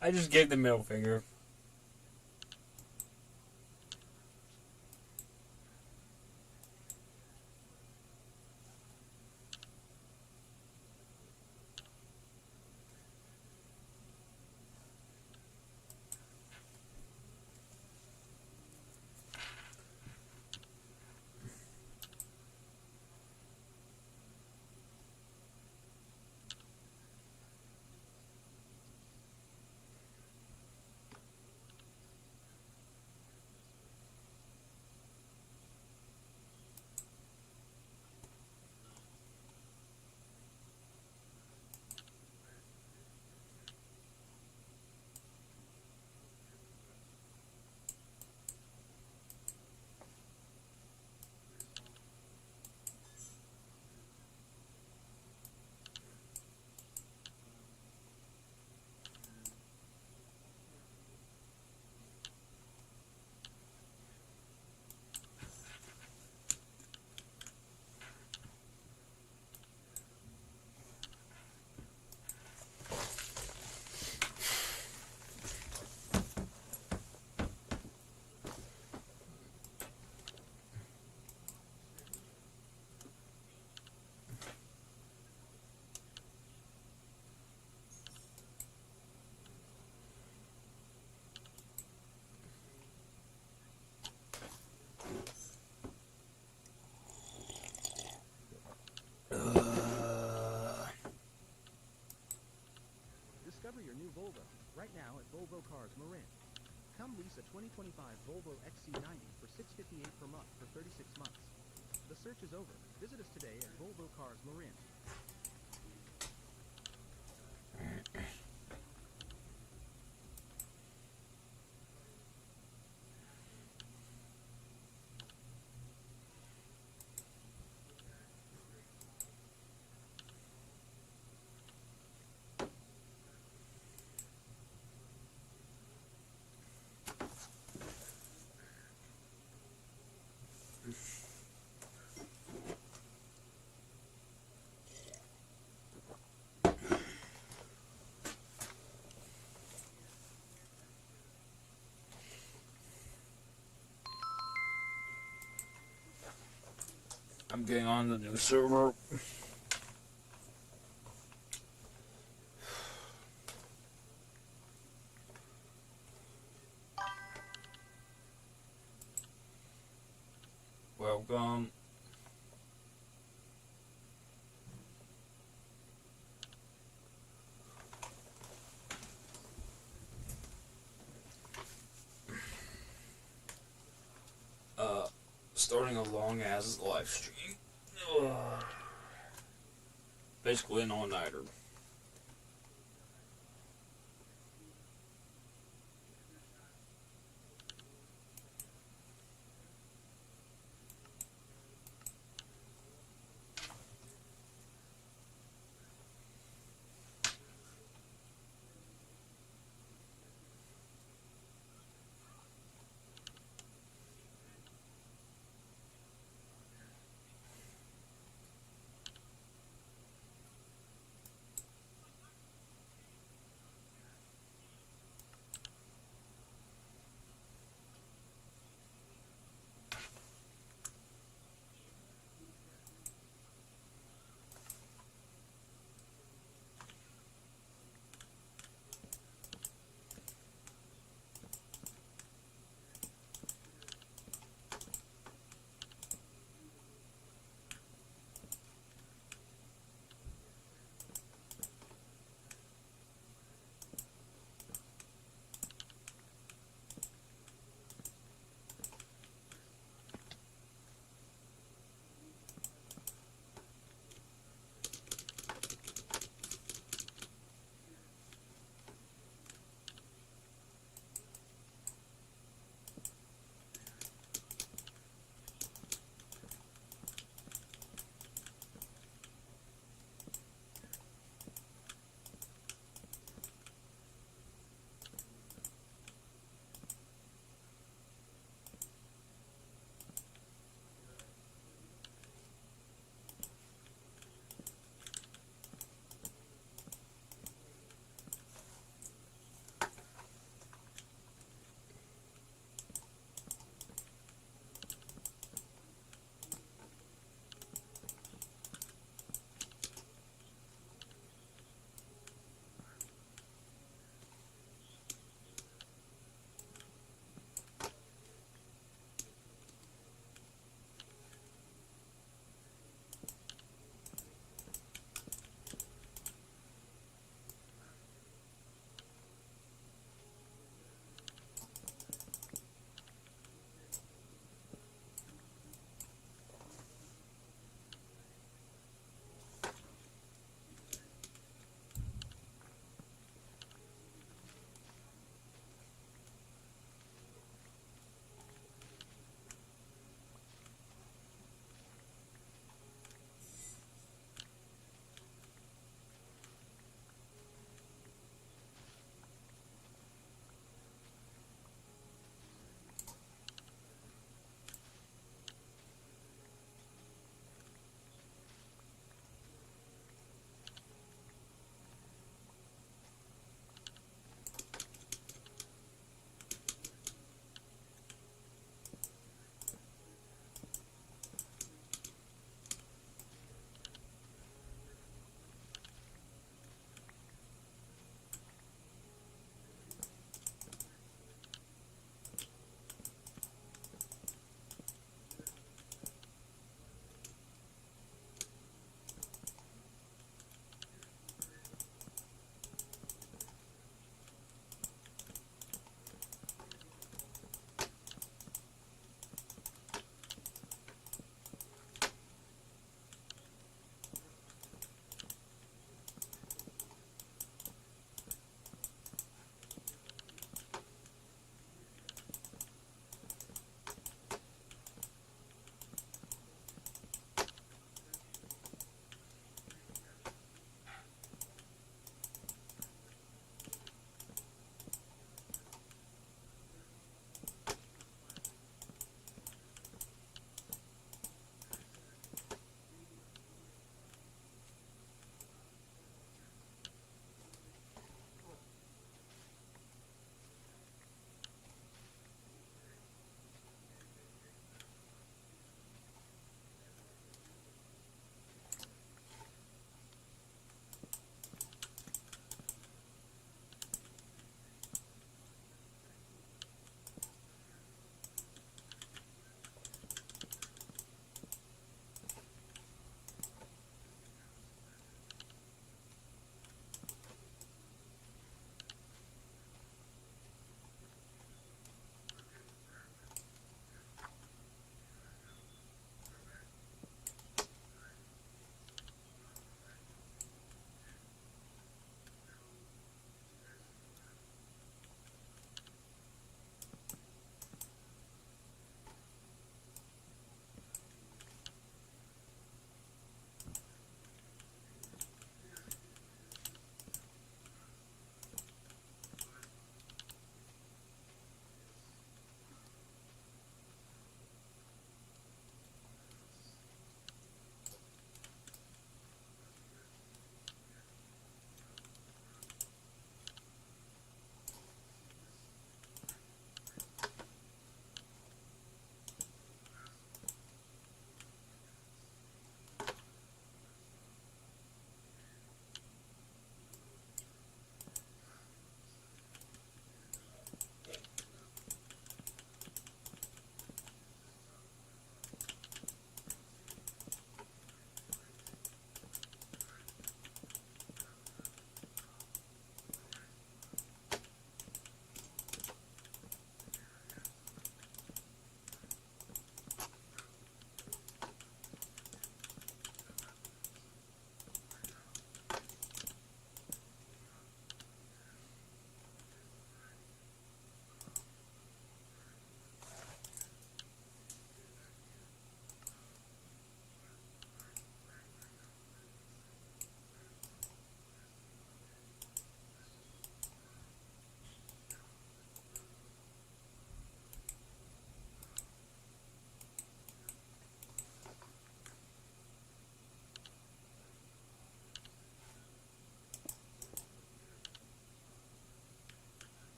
I just gave the middle finger. Discover your new Volvo right now at Volvo Cars Marin. Come lease a 2025 Volvo XC90 for $658 per month for 36 months. The search is over. Visit us today at Volvo Cars Marin. I'm getting on the new server. Welcome. Starting a long ass live stream. Ugh. Basically an all-nighter.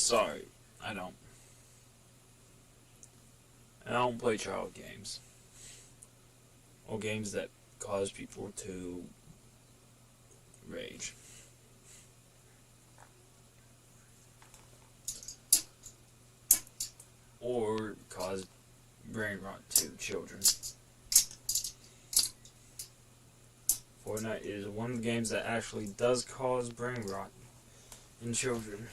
Sorry. I don't. I don't play child games. Or games that cause people to rage. Or cause brain rot to children. Fortnite is one of the games that actually does cause brain rot in children.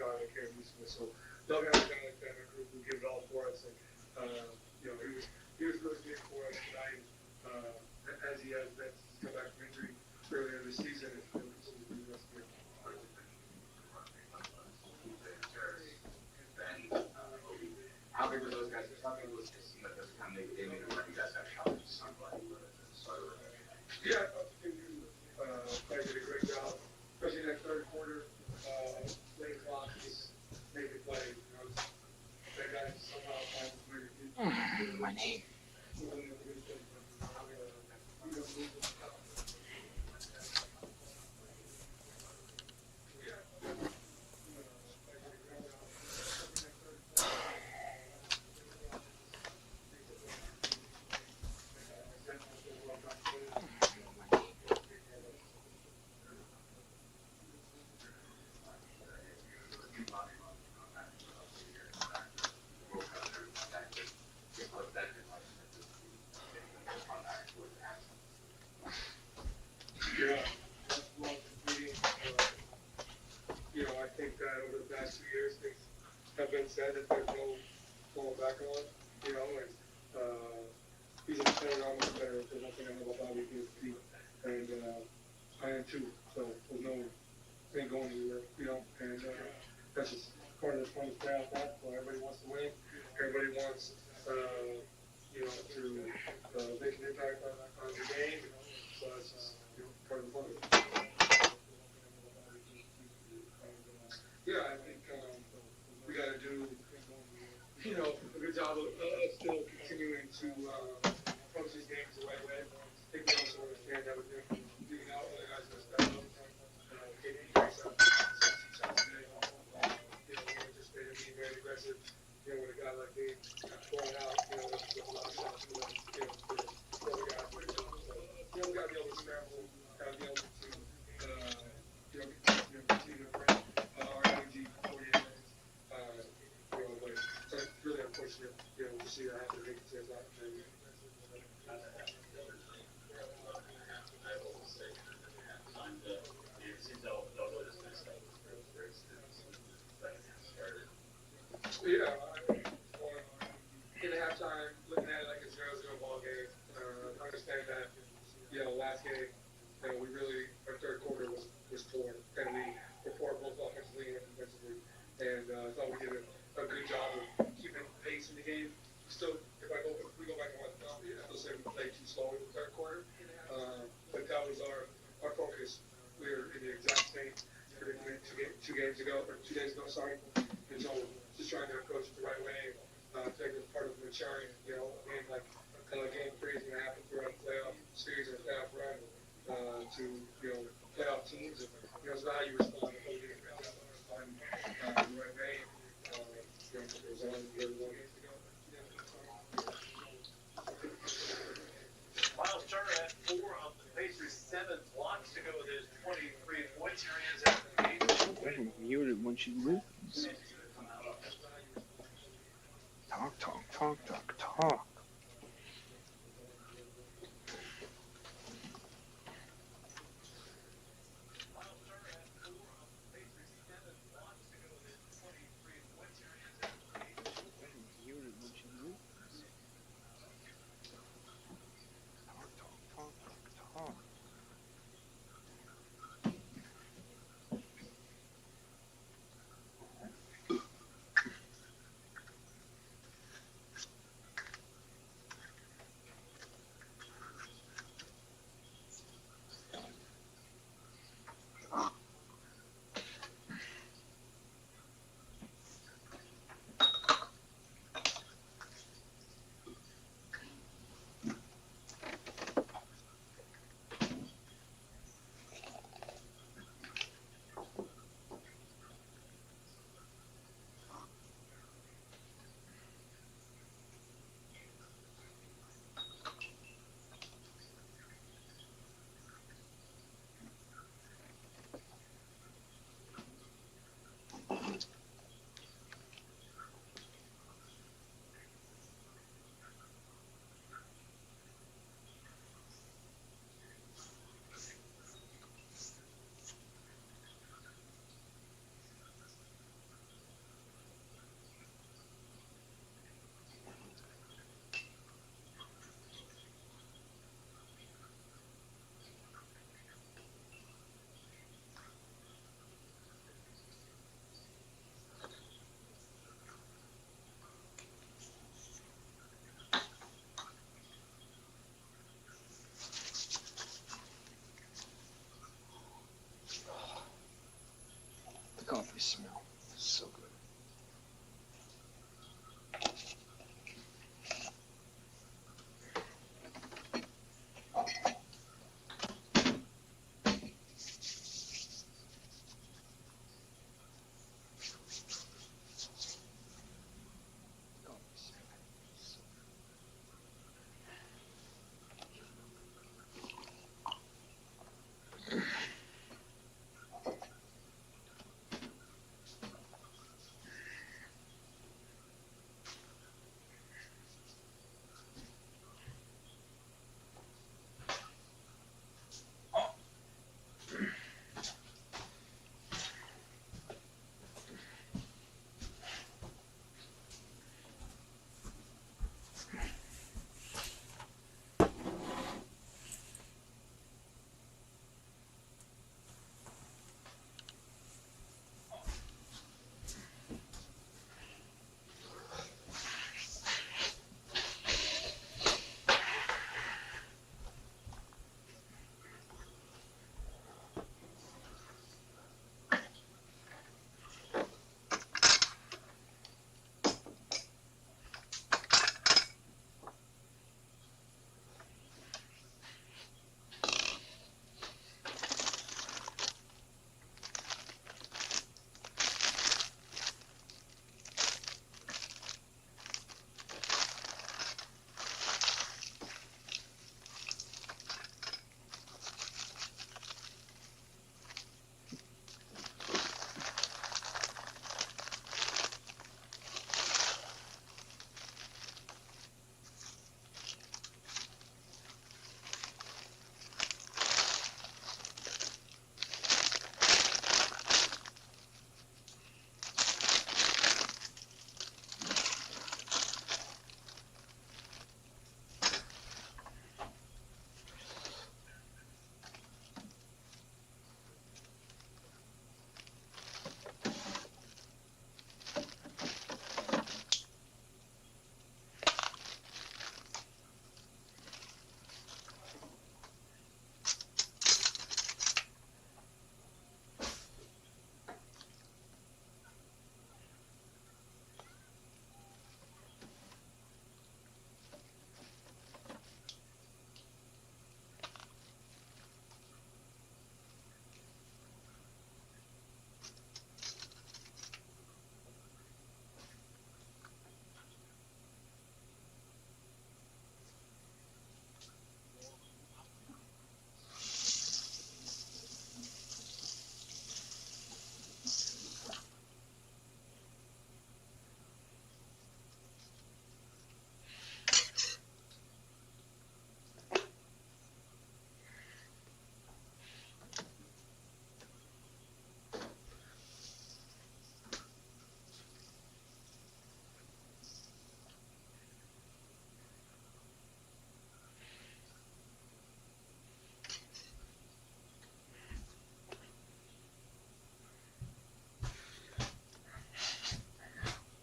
guy like Cam Houston. So love having a guy like that in our group who give it all for us. And he was really big for us tonight. As he has been since he's come back from injury earlier this season, and he'll continue to do the rest of the year. How big were those guys? How big was it? Like those kind of they made it where you guys have trouble with somebody. Yeah, I think they did a great job, especially in that third quarter. Late clock, just make it play. That guy somehow finds a way to get Money. Yeah, that's long competing. I think that over the past 2 years, things have been said that there's no going back on. And he's a better, I'm a better. There's nothing I know about Bobby being deep, and I am too. So there's no thing going anywhere. And that's just part of the fun of playoff basketball. Everybody wants to win. Everybody wants, to make an impact on the game. So that's just part of the fun. Yeah, I think we got to do, a good job of still continuing to approach these games the right way. I think we also understand that with them giving out other guys that step up. Getting guys up, today. We anticipated being very aggressive. With a guy like me going out, with a lot of shots, the other guys with it. So, we got to be able to scramble, got to be able to, continue to bring our energy 48 minutes. But so it's really unfortunate, to see that happen to make it out. Yeah, in halftime, looking at it like a 0-0 ball game. Understand that, last game, we really, our third quarter was poor, and we performed both offensively and defensively. And I thought we did a good job of keeping pace in the game. Still, if we go back and watch the film, I still say we played too slow in the third quarter. But that was our focus. We were in the exact same predicament 2 days ago, sorry. And so just trying to approach it the right way. I think it's part of maturing, and like game 3 is going to happen throughout the playoff series and playoff run to, playoff teams. And, it's not how you respond. It's how you respond the right way. There's only the other 1 game to go. Miles Turner had 4 of the Pacers' 7 blocks to go with his 23 points. Here he is after the game. Muted when she moves. Talk. You smell so good.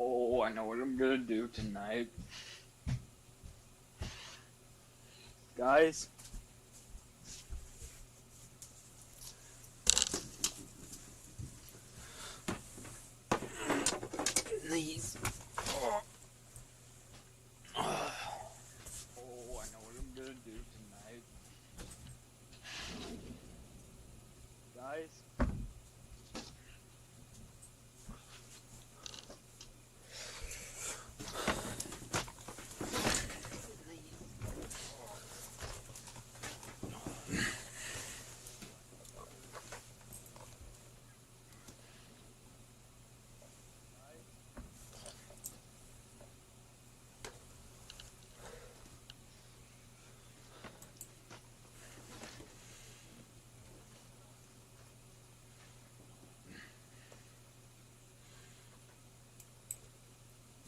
Oh, I know what I'm gonna do tonight. Guys, these. Oh, I know what I'm gonna do tonight. Guys.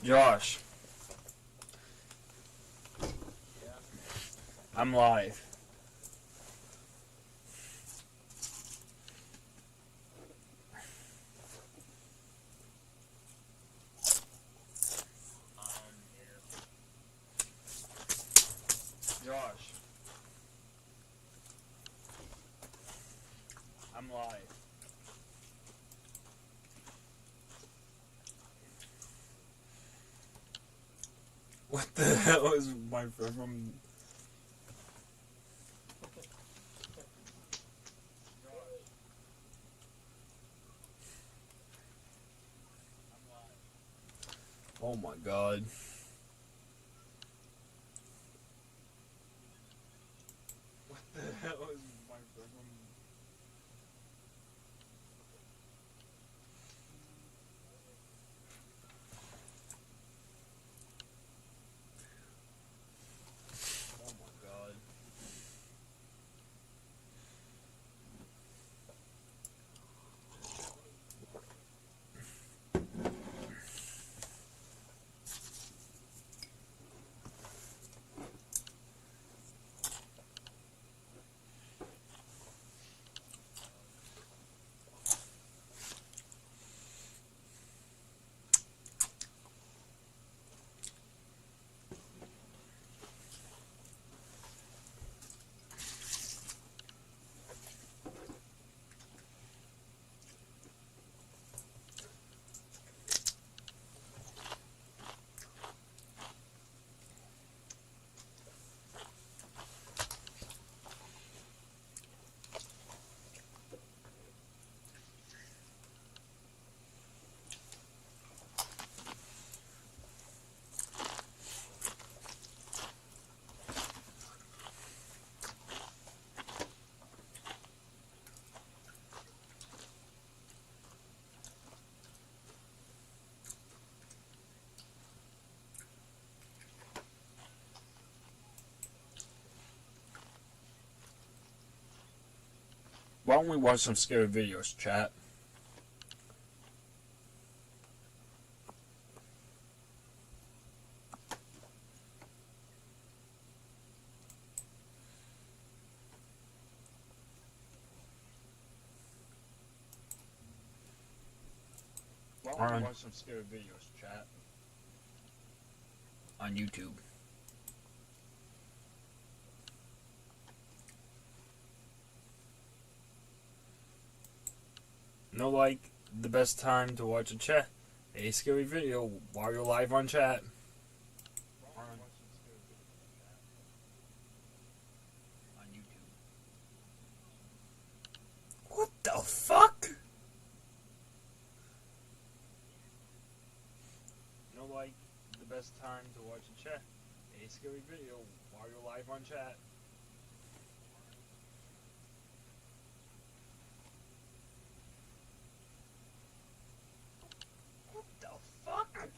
Josh. I'm live. Josh. I'm live. What the hell is my friend from? Oh my god. What the hell is my friend from? Oh my god. Why don't we watch some scary videos, chat? Why don't we watch some scary videos, chat? On YouTube. No, like, the best time to watch a chat. A scary video while you're live on chat. On YouTube. What the fuck? No, like, the best time to watch a chat. A scary video while you're live on chat. What the fuck?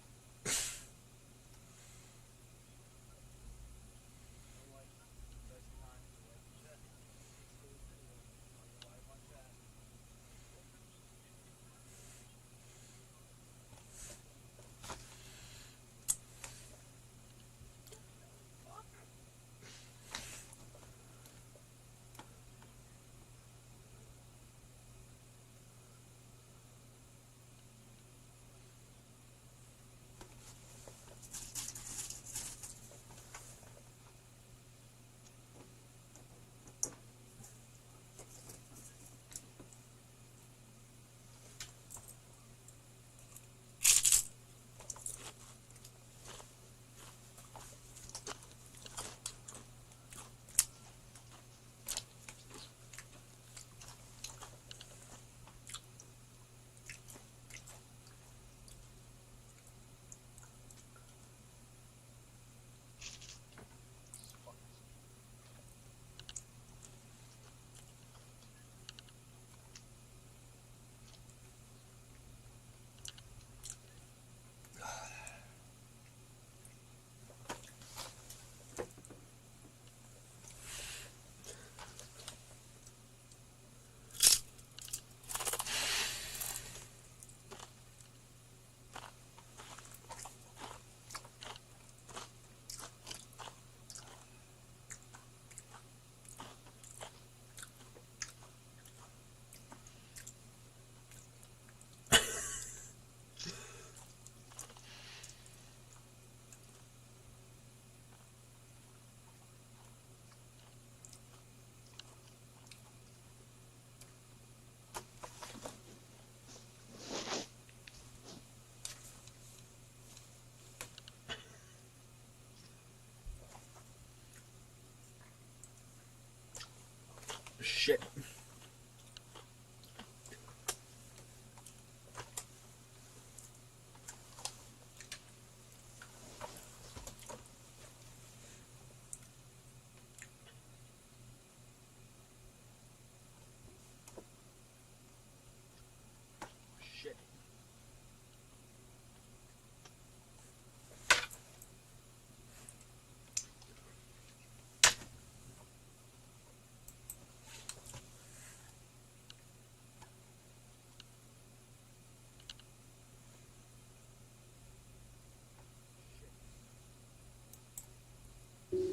Shit.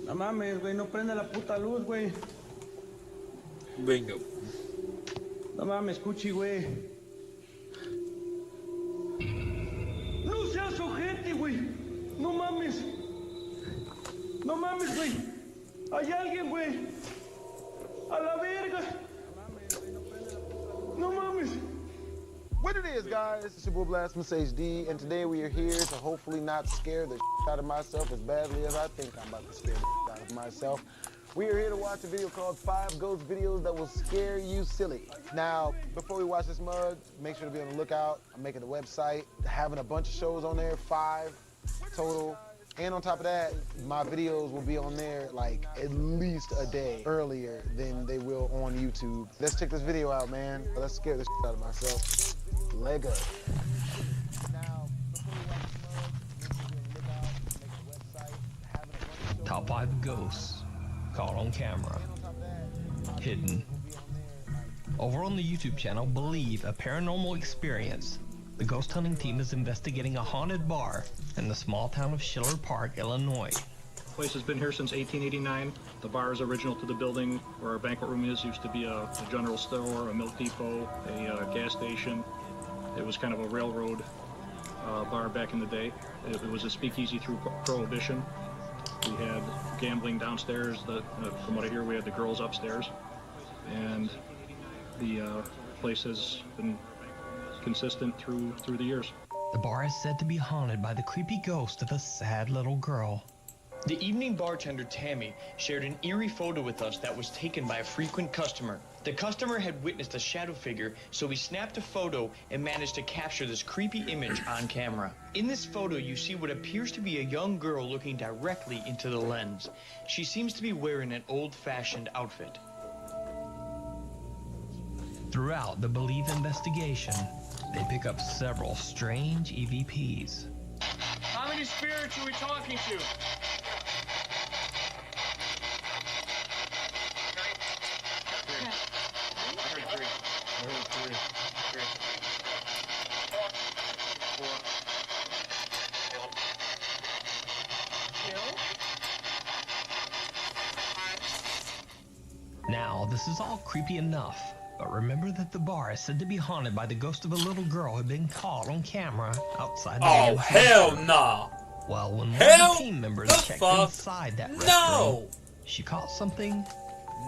No mames, güey, no prende la puta luz, güey. Bingo. No mames, Cuchi, güey. No seas ojete, güey. No mames. No mames, güey. Hay alguien, güey. A la verga. No mames. What it is, guys, it's your boy Blasphemous HD, and today we are here to hopefully not scare the out of myself as badly as I think I'm about to scare the out of myself. We are here to watch a video called 5 Ghost Videos That Will Scare You Silly. Now, before we watch this mug, make sure to be on the lookout. I'm making a website, having a bunch of shows on there, 5 total. And on top of that, my videos will be on there like at least a day earlier than they will on YouTube. Let's check this video out, man. Let's scare the out of myself. Lego. Top 5 ghosts caught on camera, hidden. Over on the YouTube channel Believe a Paranormal Experience, the ghost hunting team is investigating a haunted bar in the small town of Schiller Park, Illinois. The place has been here since 1889. The bar is original to the building where our banquet room is. Used to be a general store, a milk depot, a gas station. It was kind of a railroad bar back in the day. It was a speakeasy through Prohibition. We had gambling downstairs. From what I hear, we had the girls upstairs. And the place has been consistent through the years. The bar is said to be haunted by the creepy ghost of a sad little girl. The evening bartender, Tammy, shared an eerie photo with us that was taken by a frequent customer. The customer had witnessed a shadow figure, so he snapped a photo and managed to capture this creepy image on camera. In this photo, you see what appears to be a young girl looking directly into the lens. She seems to be wearing an old-fashioned outfit. Throughout the Believe investigation, they pick up several strange EVPs. How many spirits are we talking to? Now, this is all creepy enough, but remember that the bar is said to be haunted by the ghost of a little girl who had been caught on camera outside the Oh, hell no! Well, when one Hell of the team members the checked fuck inside that no! restroom, she caught something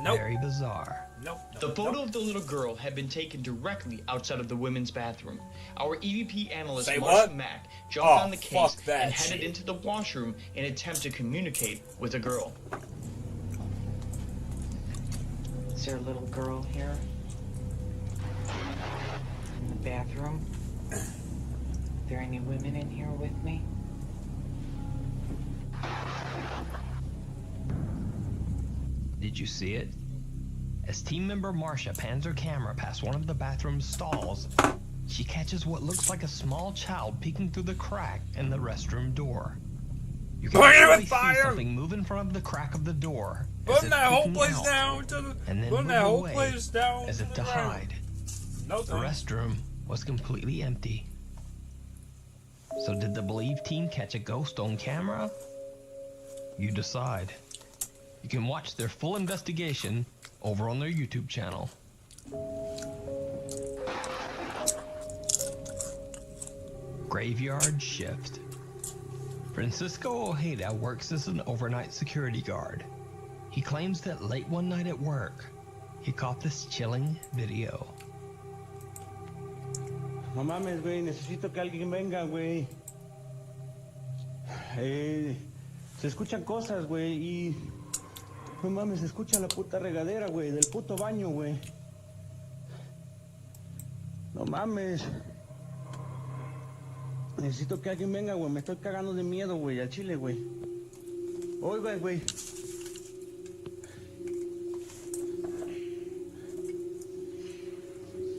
Nope. very bizarre. Nope. The photo of the little girl had been taken directly outside of the women's bathroom. Our EVP analyst, Say Marcia what? Mack, jumped Oh, on the case fuck that and headed shit. into the washroom in an attempt to communicate with the girl. Is there a little girl here? In the bathroom? Are there any women in here with me? Did you see it? As team member Marcia pans her camera past one of the bathroom stalls, she catches what looks like a small child peeking through the crack in the restroom door. You can Burn it clearly with see fire! something move in front of the crack of the door. as Putting if that whole peeking place out, down to the. and then Putting move that whole away place down as if to the ground. hide. No The thanks. restroom was completely empty. So did the Believe team catch a ghost on camera? You decide. You can watch their full investigation over on their YouTube channel. Graveyard shift. Francisco Ojeda works as an overnight security guard. He claims that late one night at work, he caught this chilling video. No mames, güey, necesito que alguien venga, güey. Se escuchan cosas, güey, y No mames, se escucha la puta regadera, güey, del puto baño, güey. No mames. Necesito que alguien venga, güey. Me estoy cagando de miedo, güey, al chile, güey. Oiga, güey.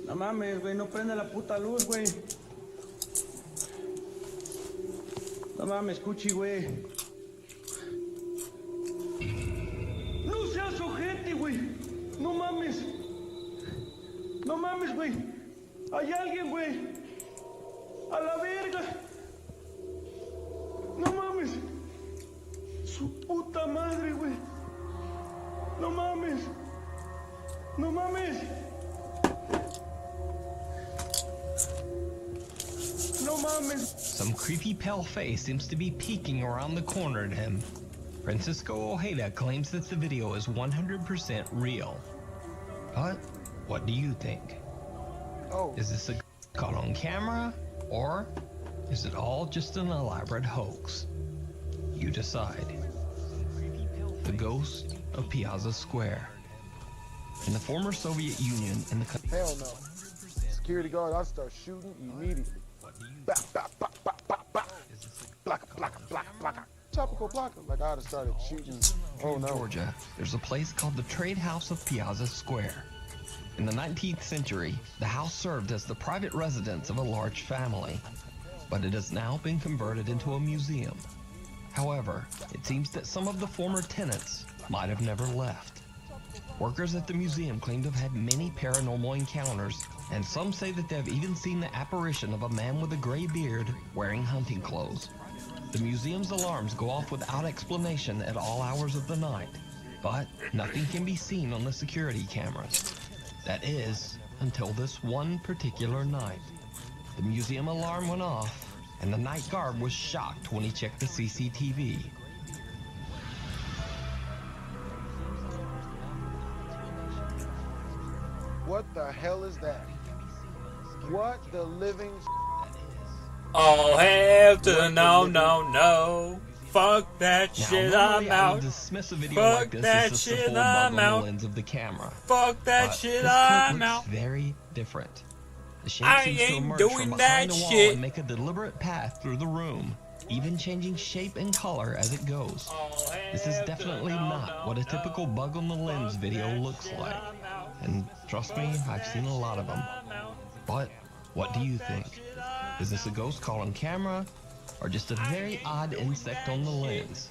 No mames, güey, no prende la puta luz, güey. No mames, Cuchi, güey. No seas ojete, güey. No mames. No mames, güey. Hay alguien, güey. A la verga. No mames. Su puta madre, güey. No mames. No mames. No mames. Some creepy pale face seems to be peeking around the corner at him. Francisco Ojeda claims that the video is 100% real. But what do you think? Oh. Is this a caught on camera, or is it all just an elaborate hoax? You decide. The ghost of Piazza Square. In the former Soviet Union in the hell no. Security guard, I'll start shooting immediately. Bop, bop, bop, bop, bop, bop. Blocka, blocka, blocka, blocka. Topical blocka. Like I would have started shooting. Oh no. Georgia, there's a place called the Trade House of Piazza Square. In the 19th century, the house served as the private residence of a large family, but it has now been converted into a museum. However, it seems that some of the former tenants might have never left. Workers at the museum claim to have had many paranormal encounters, and some say that they have even seen the apparition of a man with a gray beard wearing hunting clothes. The museum's alarms go off without explanation at all hours of the night, but nothing can be seen on the security cameras. That is, until this one particular night. The museum alarm went off, and the night guard was shocked when he checked the CCTV. What the hell is that? What the living All hail to the no, no, no. Fuck that shit, I'm out. Dismiss a video Fuck like this that as just a shit, full I'm bug on out. the lens of the camera. Fuck that But shit, this I'm clip looks out. very different. The shape I seems to ain't emerge doing from behind that the wall shit. and make a deliberate path through the room, even changing shape and color as it goes. This is definitely not what a typical bug on the lens video looks like. And trust me, I've seen a lot of them. But what do you think? Is this a ghost caught on camera, or just a very odd insect on the lens?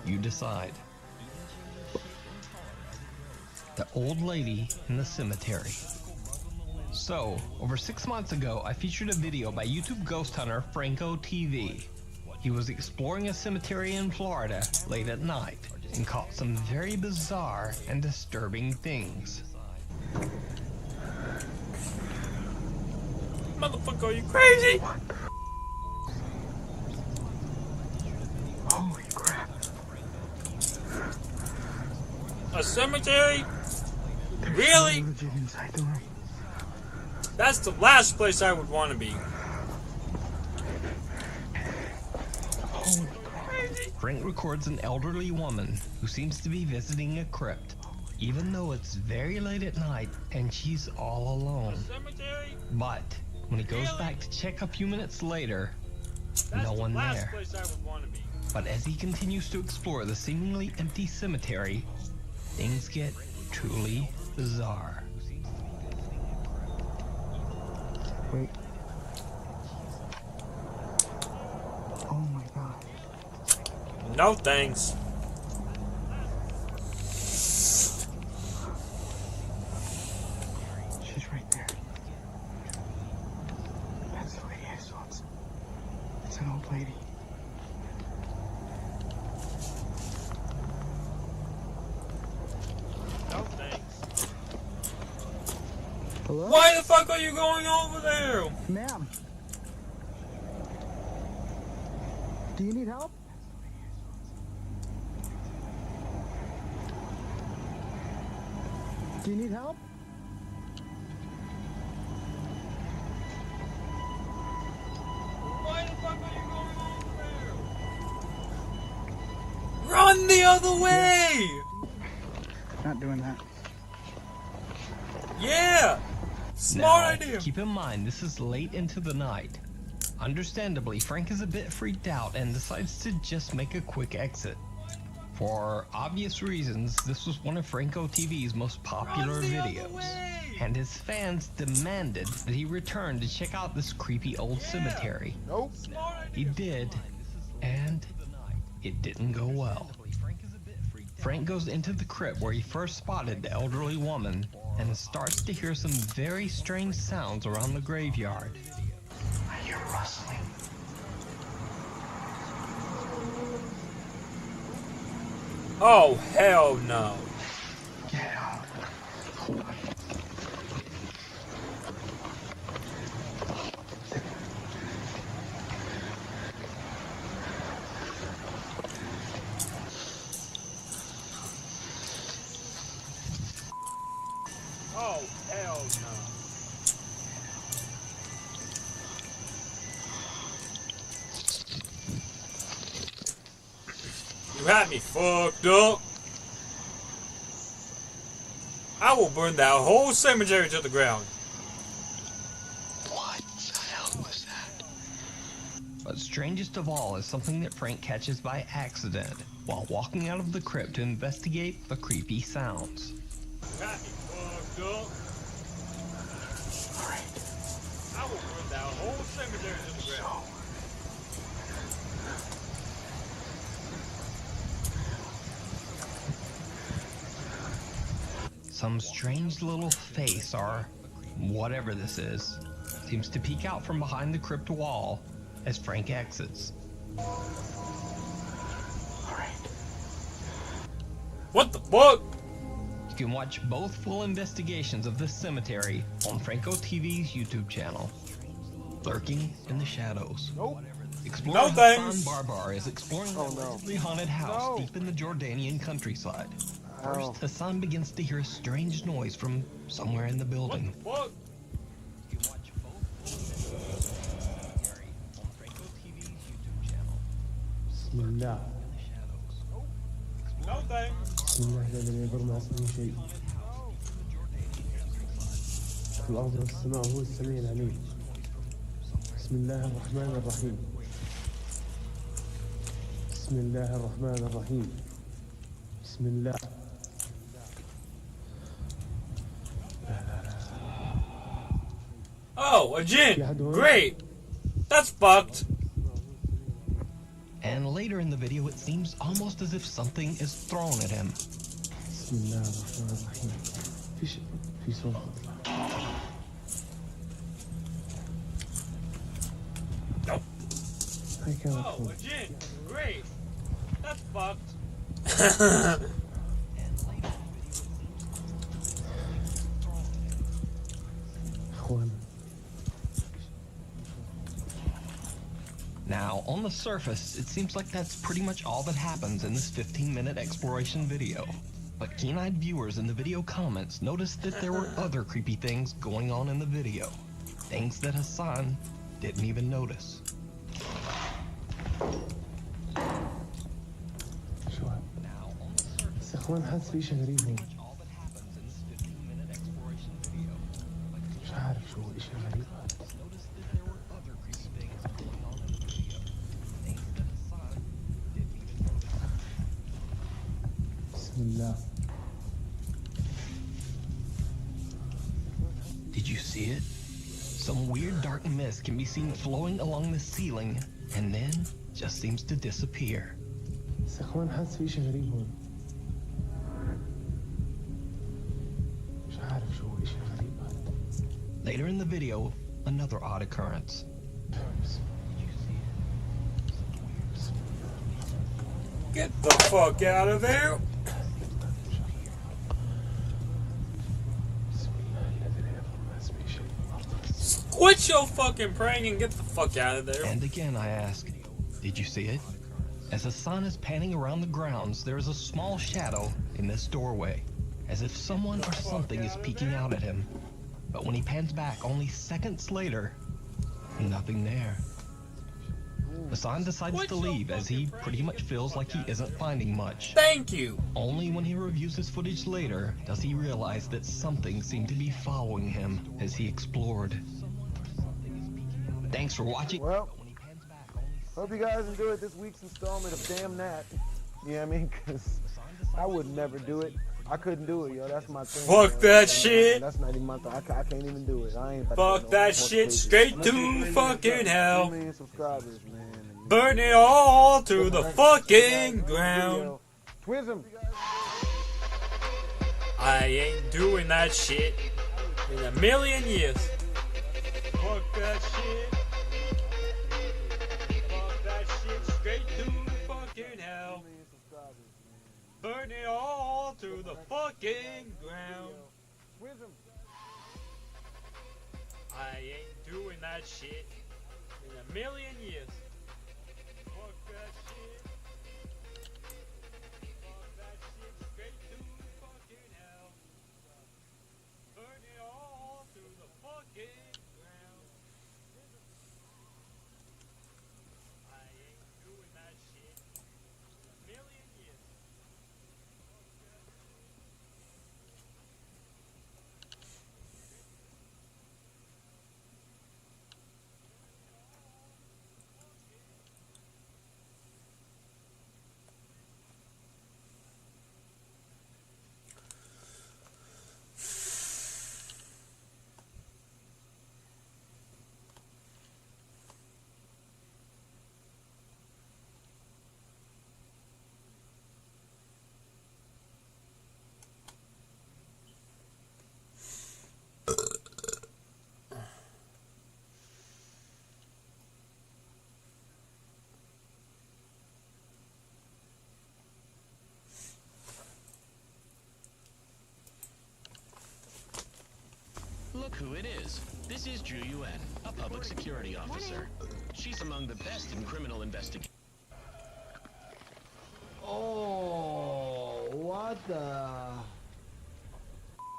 You decide. The old lady in the cemetery. So, over 6 months ago, I featured a video by YouTube ghost hunter Franco TV. He was exploring a cemetery in Florida late at night and caught some very bizarre and disturbing things. Motherfucker, are you crazy? Holy crap. A cemetery? Really? Legit inside the room. That's the last place I would want to be. Frank records an elderly woman who seems to be visiting a crypt, even though it's very late at night and she's all alone. But when he goes back to check a few minutes later, no one there. Place I would want to be. But as he continues to explore the seemingly empty cemetery, things get truly bizarre. Wait. Oh my god. No thanks. She's right there. That's the lady I saw. It's an old lady. No thanks. Hello? Why the fuck are you going over there? Ma'am. Do you need help? Do you need help? Why the fuck are you going over there? Run the other way! Not doing that. Yeah! Smart Now, idea! keep in mind, this is late into the night. Understandably, Frank is a bit freaked out and decides to just make a quick exit. For obvious reasons, this was one of Franco TV's most popular videos, and his fans demanded that he return to check out this creepy old cemetery. Nope. He did, and it didn't go well. Frank goes into the crypt where he first spotted the elderly woman and starts to hear some very strange sounds around the graveyard. I hear rustling. Oh, hell no. Get out. Oh, hell no. You had me fucked up. I will burn that whole cemetery to the ground. What the hell was that? But strangest of all is something that Frank catches by accident while walking out of the crypt to investigate the creepy sounds. You had me fucked up. Alright. I will burn that whole cemetery to the ground. Some strange little face, or whatever this is, seems to peek out from behind the crypt wall as Frank exits. Alright. What the fuck? You can watch both full investigations of this cemetery on Franco TV's YouTube channel. Lurking in the shadows. Nope. Explorer No Hassan thanks. Barbar is exploring Oh, a no. allegedly haunted house No. deep in the Jordanian countryside. Oh. First, Hassan begins to hear a strange noise from somewhere in the building. What? You can watch both full investigations of the cemetery on Franco TV's YouTube channel. Bismillah. In the shadows. No thanks. Bismillah الذي يضر مع اسمه شيء. في الأرض والسماء هو السميع العليم. بسم الله الرحمن الرحيم. بسم الله الرحمن الرحيم. بسم الله. Oh, a jinn. Great. That's fucked. And later in the video, it seems almost as if something is thrown at him. بسم الله الرحمن الرحيم. في صوت. Nope. هاي كانت Oh, صوت. a jinn. Great. That's fucked. أخوان. Now, on the surface, it seems like that's pretty much all that happens in this 15-minute exploration video. But keen-eyed viewers in the video comments noticed that there were other creepy things going on in the video. Things that Hassan didn't even notice. شو هاد؟ Now, on the surface, بس أخوان حاسس في شيء غريب هون. much all that happens in this 15-minute exploration video. But مش عارف شو هو شيء غريب هاد. noticed that there were other creepy things going on in the video. Things that Hassan didn't even notice. بسم الله. Did you see it? Some weird dark mist can be seen flowing along the ceiling and then just seems to disappear. بس أخوان حاسس في شيء غريب هون. مش عارف شو هو شيء غريب هاد. Later in the video, another odd occurrence. Get the fuck out of there. Quit your fucking praying and get the fuck out of there. And again I ask, did you see it? As Hassan is panning around the grounds, there is a small shadow in this doorway, as if someone or something is peeking out at him. But when he pans back only seconds later, nothing there. Hassan decides to leave as he pretty much feels like he isn't finding much. Thank you! Only when he reviews his footage later does he realize that something seemed to be following him as he explored. Thanks for watching. Well, hope you guys enjoyed this week's installment of Damn That. You know what I mean? Because I would never do it. I couldn't do it, yo. That's my thing. Fuck that shit. That's not even my thing. I can't even do it. I ain't. Fuck that shit straight to fucking hell. 2 million subscribers, man. Burn it all to the fucking ground. Twism. I ain't doing that shit in a million years. Fuck that shit. Fuck that shit straight to fucking hell. Burn it all to the fucking ground. I ain't doing that shit in a million years. Fuck that shit. Fuck that shit straight to fucking hell. Burn it all to the fucking ground. I ain't doing that shit in a million years. Look who it is. This is Ju Yuen, a public security officer. She's among the best in criminal investigation. Oh, what the...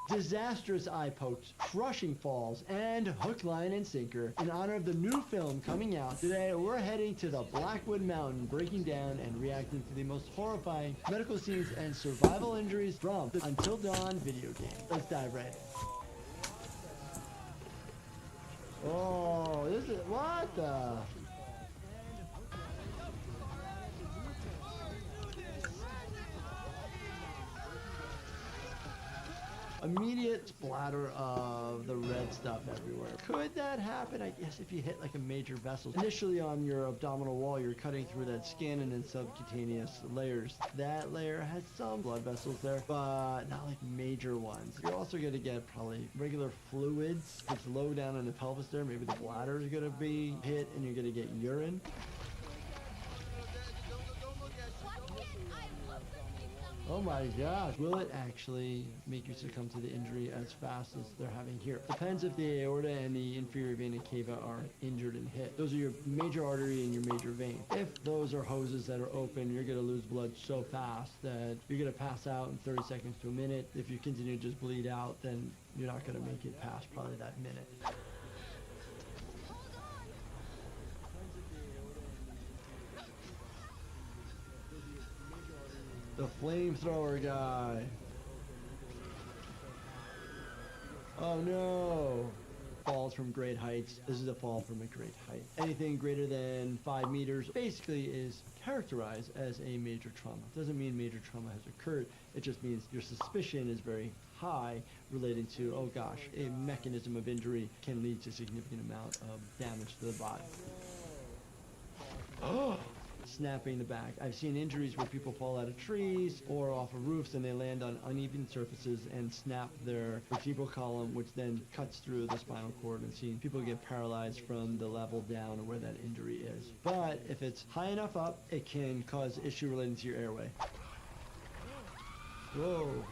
Disastrous eye pokes, crushing falls, and hook, line, and sinker. In honor of the new film coming out today, we're heading to the Blackwood Mountain, breaking down and reacting to the most horrifying medical scenes and survival injuries from the Until Dawn video game. Let's dive right in. Oh, this is... what the... Immediate splatter of the red stuff everywhere. Could that happen? I guess if you hit like a major vessel. Initially on your abdominal wall, you're cutting through that skin and then subcutaneous layers. That layer has some blood vessels there, but not like major ones. You're also going to get probably regular fluids. If it's low down in the pelvis there, maybe the bladder is going to be hit and you're going to get urine. Oh my gosh, will it actually make you succumb to the injury as fast as they're having here? Depends if the aorta and the inferior vena cava are injured and hit. Those are your major artery and your major vein. If those are hoses that are open, you're going to lose blood so fast that you're going to pass out in 30 seconds to a minute. If you continue to just bleed out, then you're not going to make it past probably that minute. The flamethrower guy. Oh no. Falls from great heights. This is a fall from a great height. Anything greater than 5 meters basically is characterized as a major trauma. Doesn't mean major trauma has occurred. It just means your suspicion is very high relating to, oh gosh, a mechanism of injury can lead to a significant amount of damage to the body. Oh! Snapping the back. I've seen injuries where people fall out of trees or off of roofs and they land on uneven surfaces and snap their vertebral column, which then cuts through the spinal cord, and seen people get paralyzed from the level down or where that injury is. But if it's high enough up, it can cause issue relating to your airway. Whoa.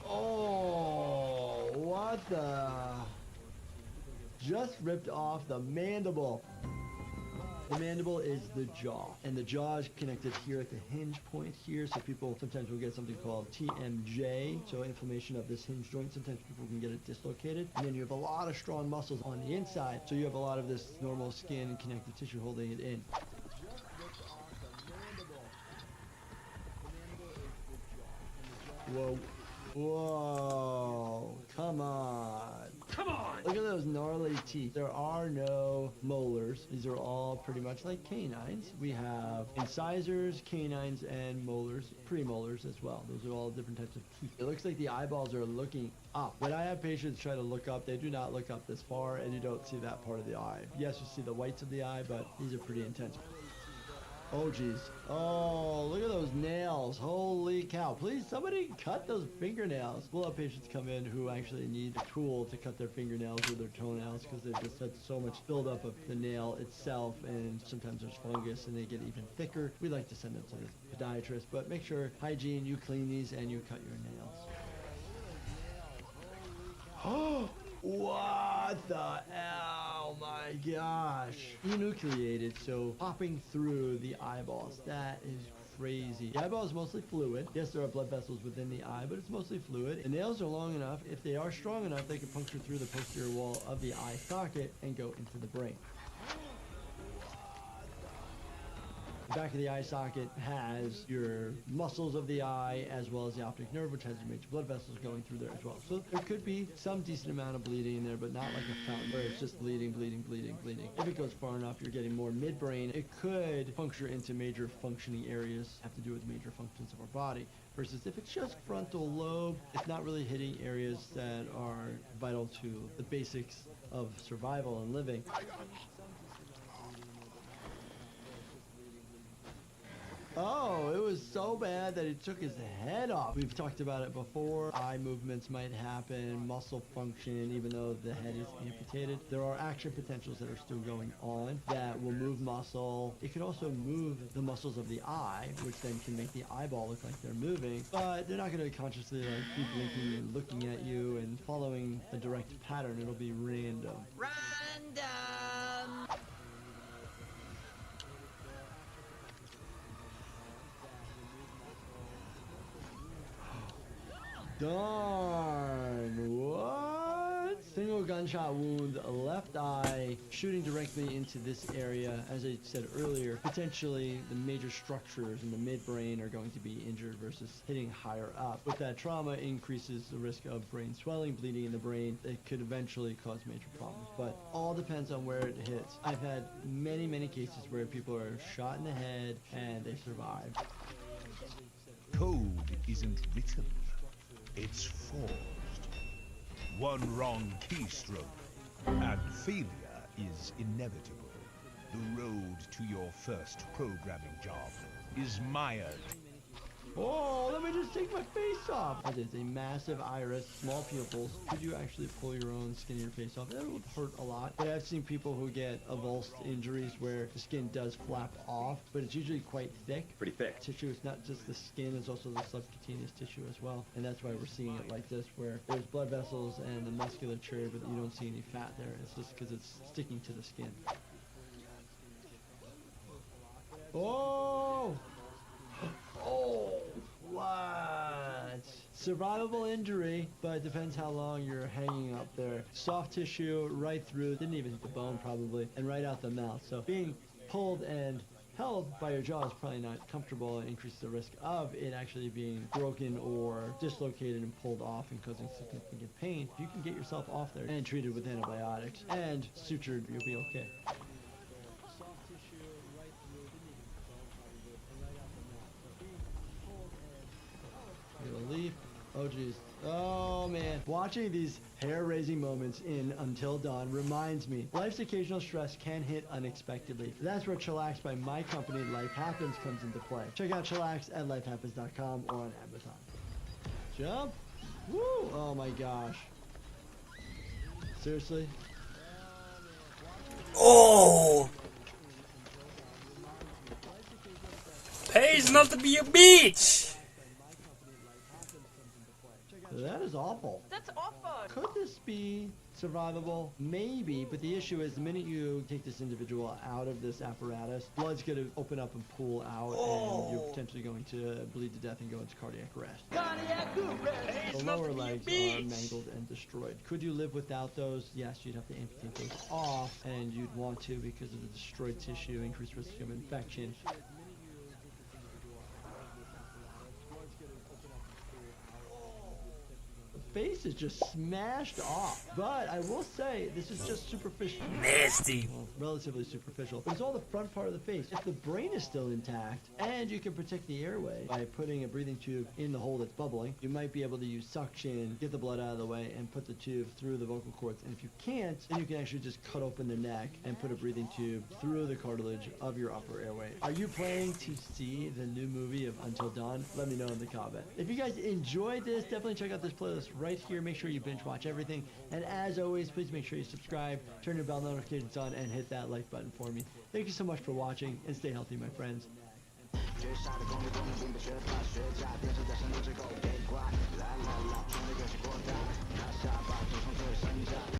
Oh, what the... Just ripped off the mandible. The mandible is the jaw, and the jaw is connected here at the hinge point here, so people sometimes will get something called TMJ, so inflammation of this hinge joint. Sometimes people can get it dislocated, and then you have a lot of strong muscles on the inside, so you have a lot of this normal skin and connective tissue holding it in. Whoa. Whoa. Come on. Come on! Look at those gnarly teeth. There are no molars. These are all pretty much like canines. We have incisors, canines, and molars, premolars as well. Those are all different types of teeth. It looks like the eyeballs are looking up. When I have patients try to look up, they do not look up this far, and you don't see that part of the eye. Yes, you see the whites of the eye, but these are pretty intense. Oh, geez. Oh, look at those nails. Holy cow. Please, somebody cut those fingernails. We'll have patients come in who actually need a tool to cut their fingernails or their toenails because they've just had so much buildup of the nail itself, and sometimes there's fungus and they get even thicker. We like to send them to the podiatrist, but make sure hygiene, you clean these and you cut your nails. Oh, what the hell? My gosh. Enucleated, so popping through the eyeballs. That is crazy. The eyeball is mostly fluid. Yes, there are blood vessels within the eye, but it's mostly fluid. The nails are long enough. If they are strong enough, they can puncture through the posterior wall of the eye socket and go into the brain. The back of the eye socket has your muscles of the eye as well as the optic nerve, which has your major blood vessels going through there as well. So there could be some decent amount of bleeding in there, but not like a fountain where it's just bleeding, bleeding, bleeding, bleeding. If it goes far enough, you're getting more midbrain. It could puncture into major functioning areas, have to do with major functions of our body. Versus if it's just frontal lobe, it's not really hitting areas that are vital to the basics of survival and living. Oh, it was so bad that it took his head off. We've talked about it before. Eye movements might happen, muscle function, even though the head is amputated. There are action potentials that are still going on that will move muscle. It could also move the muscles of the eye, which then can make the eyeball look like they're moving. But they're not going to consciously be blinking and looking at you and following a direct pattern. It'll be random. Random! Darn, what? Single gunshot wound, left eye, shooting directly into this area. As I said earlier, potentially the major structures in the midbrain are going to be injured versus hitting higher up. With that trauma increases the risk of brain swelling, bleeding in the brain. It could eventually cause major problems, but all depends on where it hits. I've had many, many cases where people are shot in the head and they survive. Code isn't written. It's forged. One wrong keystroke, and failure is inevitable. The road to your first programming job is mired. Oh, let me just take my face off. That is a massive iris, small pupils. Could you actually pull your own skin of your face off? That would hurt a lot. But I've seen people who get avulsed injuries where the skin does flap off, but it's usually quite thick. Pretty thick. Tissue, it's not just the skin, it's also the subcutaneous tissue as well. And that's why we're seeing it like this, where there's blood vessels and the musculature, but you don't see any fat there. It's just because it's sticking to the skin. Oh! Oh, what? Survivable injury, but it depends how long you're hanging up there. Soft tissue right through, didn't even hit the bone probably, and right out the mouth. So being pulled and held by your jaw is probably not comfortable and increases the risk of it actually being broken or dislocated and pulled off and causing significant pain. If you can get yourself off there and treated with antibiotics and sutured, you'll be okay. Relief. Oh geez. Oh man. Watching these hair-raising moments in Until Dawn reminds me, life's occasional stress can hit unexpectedly. That's where Chillax by my company, Life Happens, comes into play. Check out Chillax at lifehappens.com or on Amazon. Jump. Woo! Oh my gosh. Seriously? Oh! Pays not to be a bitch! That is awful. That's awful. Could this be survivable? Maybe, but the issue is the minute you take this individual out of this apparatus, blood's going to open up and pool out, and you're potentially going to bleed to death and go into cardiac arrest. The lower legs are mangled and destroyed. Could you live without those? Yes, you'd have to amputate those off, and you'd want to because of the destroyed tissue, increased risk of infection. Face is just smashed off, but I will say this is just superficial. Nasty. Well, relatively superficial. But it's all the front part of the face. If the brain is still intact, and you can protect the airway by putting a breathing tube in the hole that's bubbling, you might be able to use suction, get the blood out of the way, and put the tube through the vocal cords. And if you can't, then you can actually just cut open the neck and put a breathing tube through the cartilage of your upper airway. Are you planning to see the new movie of Until Dawn? Let me know in the comment. If you guys enjoyed this, definitely check out this playlist right here. Make sure you binge watch everything, and as always, please make sure you subscribe, turn your bell notifications on, and hit that like button for me. Thank you so much for watching, and stay healthy, my friends.